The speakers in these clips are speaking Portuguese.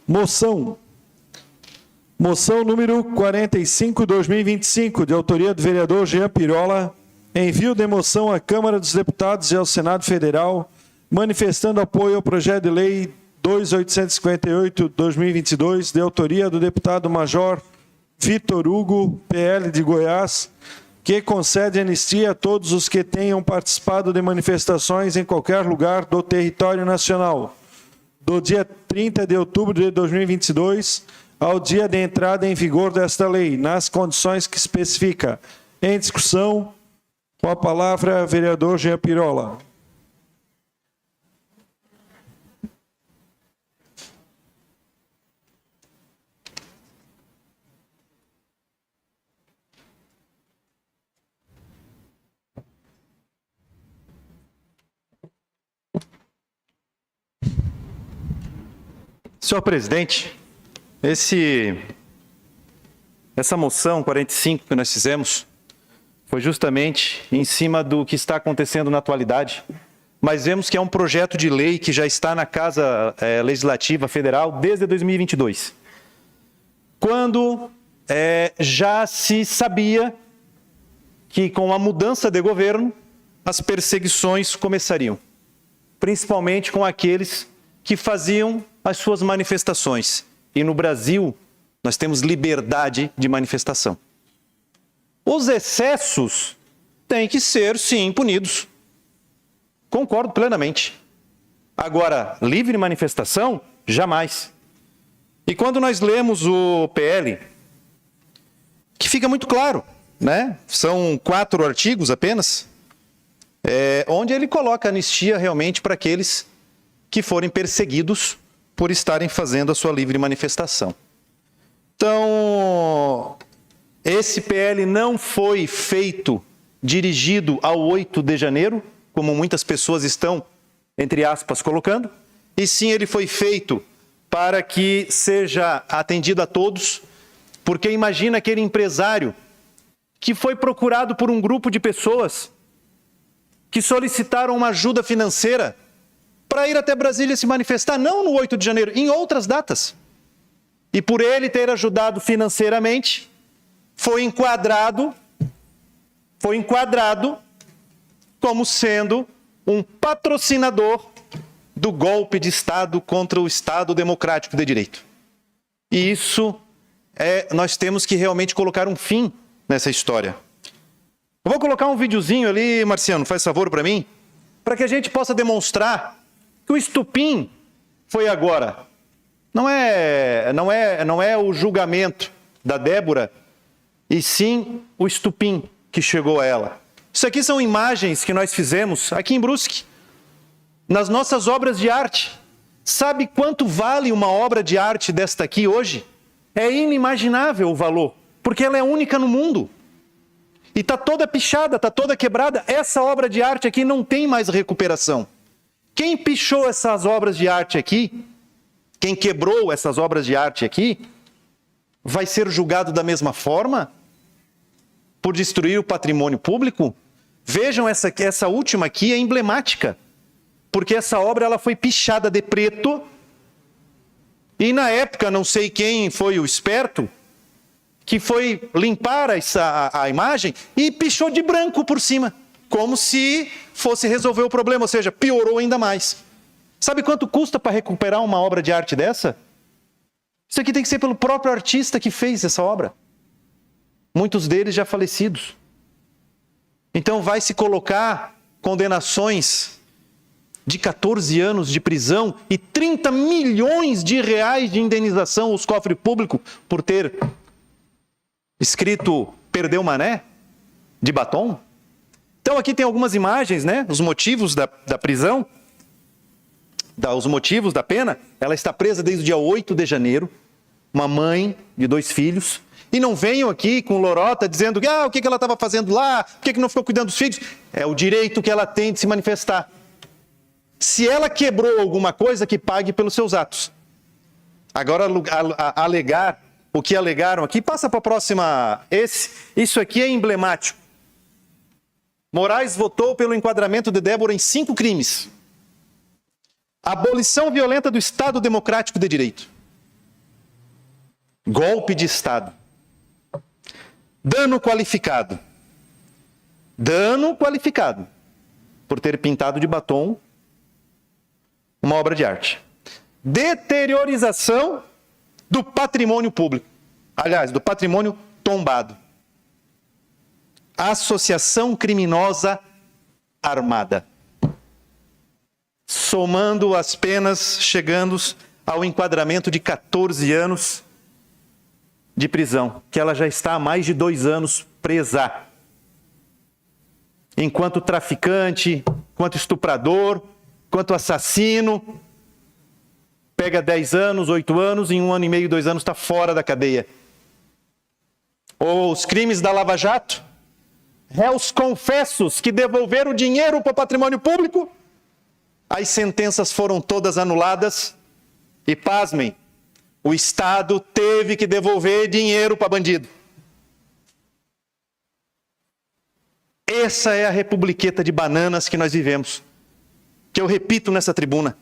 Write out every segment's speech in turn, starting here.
Moção número 45/2025, de autoria do vereador Jean Pirola, envio de moção à Câmara dos Deputados e ao Senado Federal, manifestando apoio ao projeto de lei 2858/2022, de autoria do deputado Major Vitor Hugo, PL de Goiás, que concede anistia a todos os que tenham participado de manifestações em qualquer lugar do território nacional, do dia 30 de outubro de 2022 ao dia de entrada em vigor desta lei, nas condições que especifica. Em discussão, com a palavra, vereador Jean Pirola. Senhor presidente, essa moção 45 que nós fizemos foi justamente em cima do que está acontecendo na atualidade, mas vemos que é um projeto de lei que já está na Casa Legislativa Federal desde 2022, quando já se sabia que com a mudança de governo as perseguições começariam, principalmente com aqueles que faziam as suas manifestações. E no Brasil, nós temos liberdade de manifestação. Os excessos têm que ser, sim, punidos. Concordo plenamente. Agora, livre manifestação, jamais. E quando nós lemos o PL, que fica muito claro, né? São 4 artigos apenas, onde ele coloca anistia realmente para aqueles que forem perseguidos por estarem fazendo a sua livre manifestação. Então, esse PL não foi feito dirigido ao 8 de janeiro, como muitas pessoas estão, entre aspas, colocando, e sim ele foi feito para que seja atendido a todos, porque imagina aquele empresário que foi procurado por um grupo de pessoas que solicitaram uma ajuda financeira para ir até Brasília se manifestar, não no 8 de janeiro, em outras datas. E por ele ter ajudado financeiramente, foi enquadrado como sendo um patrocinador do golpe de Estado contra o Estado Democrático de Direito. E isso, nós temos que realmente colocar um fim nessa história. Eu vou colocar um videozinho ali, Marciano, faz favor para mim, para que a gente possa demonstrar que o estupim foi agora. Não é o julgamento da Débora, e sim o estupim que chegou a ela. Isso aqui são imagens que nós fizemos aqui em Brusque, nas nossas obras de arte. Sabe quanto vale uma obra de arte desta aqui hoje? É inimaginável o valor, porque ela é única no mundo. E está toda pichada, está toda quebrada. Essa obra de arte aqui não tem mais recuperação. Quem pichou essas obras de arte aqui, quem quebrou essas obras de arte aqui, vai ser julgado da mesma forma por destruir o patrimônio público? Vejam, essa última aqui é emblemática, porque essa obra ela foi pichada de preto e na época, não sei quem foi o esperto, que foi limpar a imagem e pichou de branco por cima, como se fosse resolver o problema, ou seja, piorou ainda mais. Sabe quanto custa para recuperar uma obra de arte dessa? Isso aqui tem que ser pelo próprio artista que fez essa obra. Muitos deles já falecidos. Então vai se colocar condenações de 14 anos de prisão e 30 milhões de reais de indenização aos cofres públicos por ter escrito "perdeu mané" de batom? Então aqui tem algumas imagens, né? Os motivos da prisão, os motivos da pena. Ela está presa desde o dia 8 de janeiro, uma mãe de 2 filhos. E não venham aqui com lorota dizendo o que ela estava fazendo lá, por que não ficou cuidando dos filhos. É o direito que ela tem de se manifestar. Se ela quebrou alguma coisa, que pague pelos seus atos. Agora, alegar o que alegaram aqui, passa para a próxima. Isso aqui é emblemático. Moraes votou pelo enquadramento de Débora em 5 crimes. Abolição violenta do Estado Democrático de Direito. golpe de Estado. Dano qualificado. Dano qualificado por ter pintado de batom uma obra de arte. Deteriorização do patrimônio público. Aliás, do patrimônio tombado. Associação criminosa armada. Somando as penas, chegando ao enquadramento de 14 anos de prisão, que ela já está há mais de 2 anos presa. Enquanto traficante, enquanto estuprador, enquanto assassino, pega 10 anos, 8 anos, em 1 ano e meio, 2 anos está fora da cadeia. Ou os crimes da Lava Jato, réus confessos que devolveram dinheiro para o patrimônio público, as sentenças foram todas anuladas e, pasmem, o Estado teve que devolver dinheiro para bandido. Essa é a republiqueta de bananas que nós vivemos, que eu repito nessa tribuna.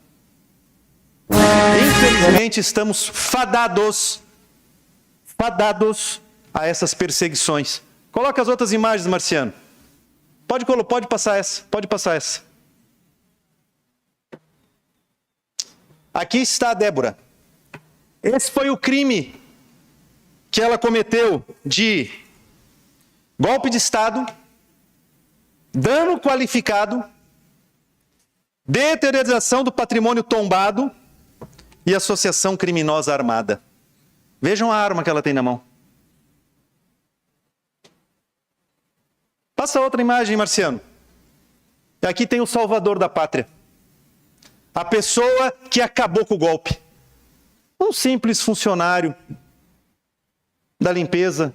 Infelizmente estamos fadados a essas perseguições. Coloca as outras imagens, Marciano. Pode passar essa. Aqui está a Débora. Esse foi o crime que ela cometeu de golpe de Estado, dano qualificado, deteriorização do patrimônio tombado e associação criminosa armada. Vejam a arma que ela tem na mão. Passa outra imagem, Marciano. Aqui tem o salvador da pátria. A pessoa que acabou com o golpe. Um simples funcionário da limpeza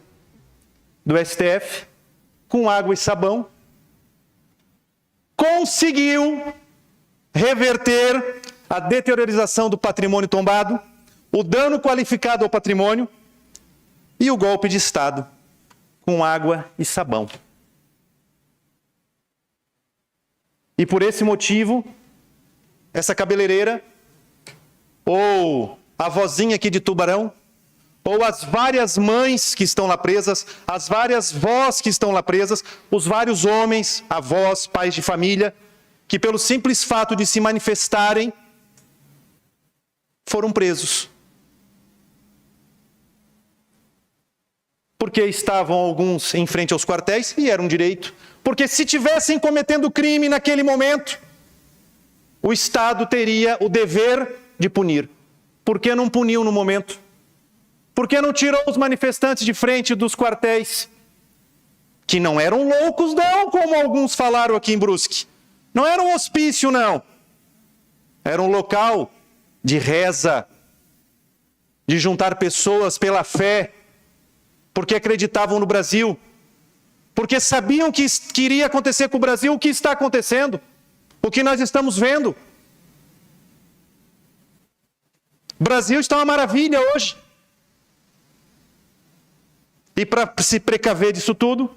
do STF, com água e sabão, conseguiu reverter a deteriorização do patrimônio tombado, o dano qualificado ao patrimônio e o golpe de Estado, com água e sabão. E por esse motivo, essa cabeleireira, ou a vozinha aqui de Tubarão, ou as várias mães que estão lá presas, as várias vós que estão lá presas, os vários homens, avós, pais de família, que pelo simples fato de se manifestarem, foram presos. Porque estavam alguns em frente aos quartéis, e era um direito. Porque se tivessem cometendo crime naquele momento, o Estado teria o dever de punir. Por que não puniu no momento? Por que não tirou os manifestantes de frente dos quartéis? Que não eram loucos, não, como alguns falaram aqui em Brusque. Não era um hospício, não. Era um local de reza, de juntar pessoas pela fé, porque acreditavam no Brasil, porque sabiam que iria acontecer com o Brasil o que está acontecendo, o que nós estamos vendo. O Brasil está uma maravilha hoje. E para se precaver disso tudo,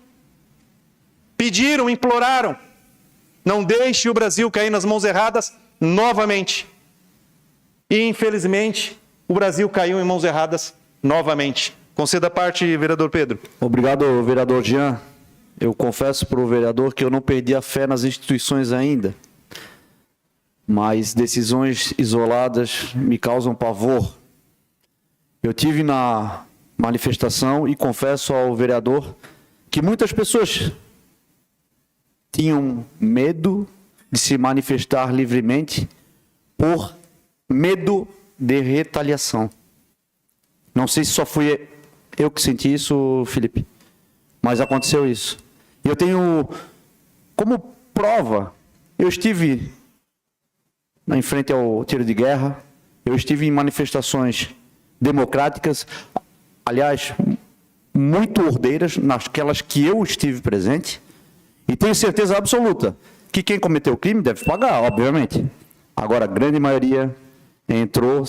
pediram, imploraram, não deixe o Brasil cair nas mãos erradas novamente. E, infelizmente, o Brasil caiu em mãos erradas novamente. Conceda a parte, vereador Pedro. Obrigado, vereador Jean. Eu confesso para o vereador que eu não perdi a fé nas instituições ainda, mas decisões isoladas me causam pavor. Eu tive na manifestação e confesso ao vereador que muitas pessoas tinham medo de se manifestar livremente por medo de retaliação. Não sei se só fui eu que senti isso, Felipe, mas aconteceu isso. E eu tenho como prova, eu estive em frente ao tiro de guerra, eu estive em manifestações democráticas, aliás, muito ordeiras, naquelas que eu estive presente, e tenho certeza absoluta que quem cometeu o crime deve pagar, obviamente. Agora, a grande maioria entrou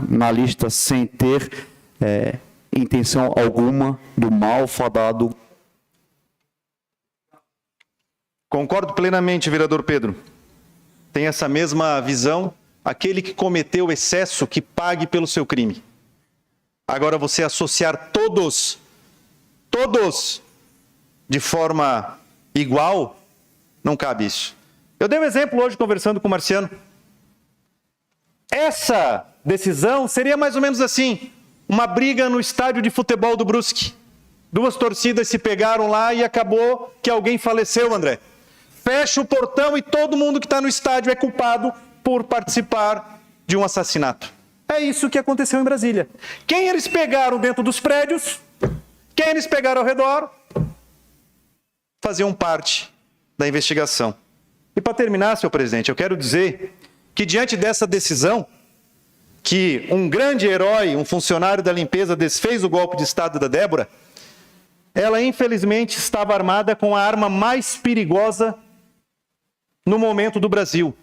na lista sem ter intenção alguma do malfadado. Concordo plenamente, vereador Pedro. Tem essa mesma visão. Aquele que cometeu excesso, que pague pelo seu crime. Agora, você associar todos, de forma igual, não cabe isso. Eu dei um exemplo hoje conversando com o Marciano. Essa decisão seria mais ou menos assim, uma briga no estádio de futebol do Brusque. Duas torcidas se pegaram lá e acabou que alguém faleceu, André. Fecha o portão e todo mundo que está no estádio é culpado por participar de um assassinato. É isso que aconteceu em Brasília. Quem eles pegaram dentro dos prédios, quem eles pegaram ao redor, faziam parte da investigação. E para terminar, senhor presidente, eu quero dizer que diante dessa decisão, que um grande herói, um funcionário da limpeza, desfez o golpe de Estado da Débora, ela infelizmente estava armada com a arma mais perigosa no momento do Brasil,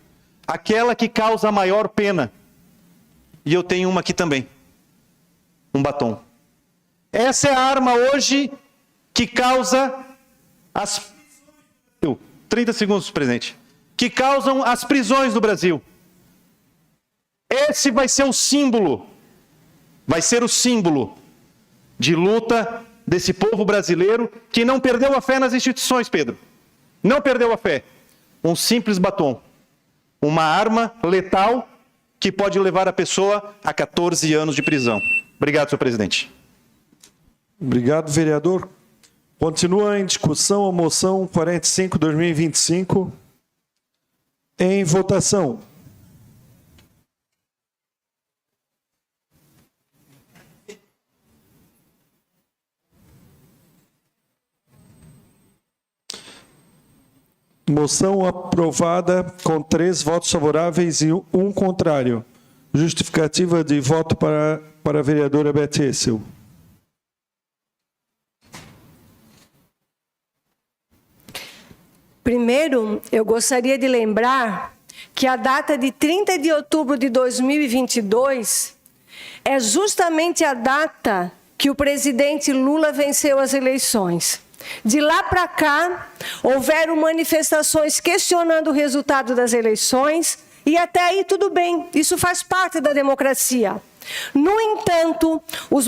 aquela que causa a maior pena. E eu tenho uma aqui também, um batom. Essa é a arma hoje que causa as... 30 segundos, presidente. Que causam as prisões no Brasil. Esse vai ser o símbolo, de luta desse povo brasileiro que não perdeu a fé nas instituições, Pedro. Não perdeu a fé. Um simples batom. Uma arma letal que pode levar a pessoa a 14 anos de prisão. Obrigado, senhor presidente. Obrigado, vereador. Continua em discussão a moção 45/2025. Em votação. Moção aprovada com 3 votos favoráveis e 1 contrário. Justificativa de voto para a vereadora Beth Essel. Primeiro, eu gostaria de lembrar que a data de 30 de outubro de 2022 é justamente a data que o presidente Lula venceu as eleições. De lá para cá, houveram manifestações questionando o resultado das eleições e até aí tudo bem, isso faz parte da democracia. No entanto, os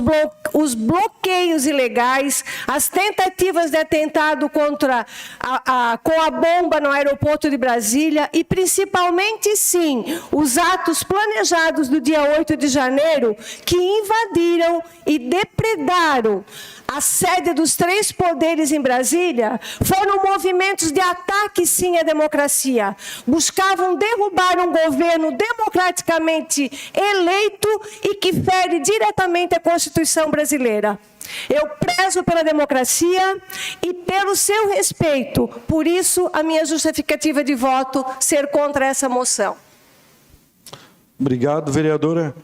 bloqueios ilegais, as tentativas de atentado com a bomba no aeroporto de Brasília e, principalmente, sim, os atos planejados do dia 8 de janeiro que invadiram e depredaram a sede dos 3 poderes em Brasília, foram movimentos de ataque, sim, à democracia. Buscavam derrubar um governo democraticamente eleito e que fere diretamente a Constituição brasileira. Eu prezo pela democracia e pelo seu respeito. Por isso, a minha justificativa de voto ser contra essa moção. Obrigado, vereadora.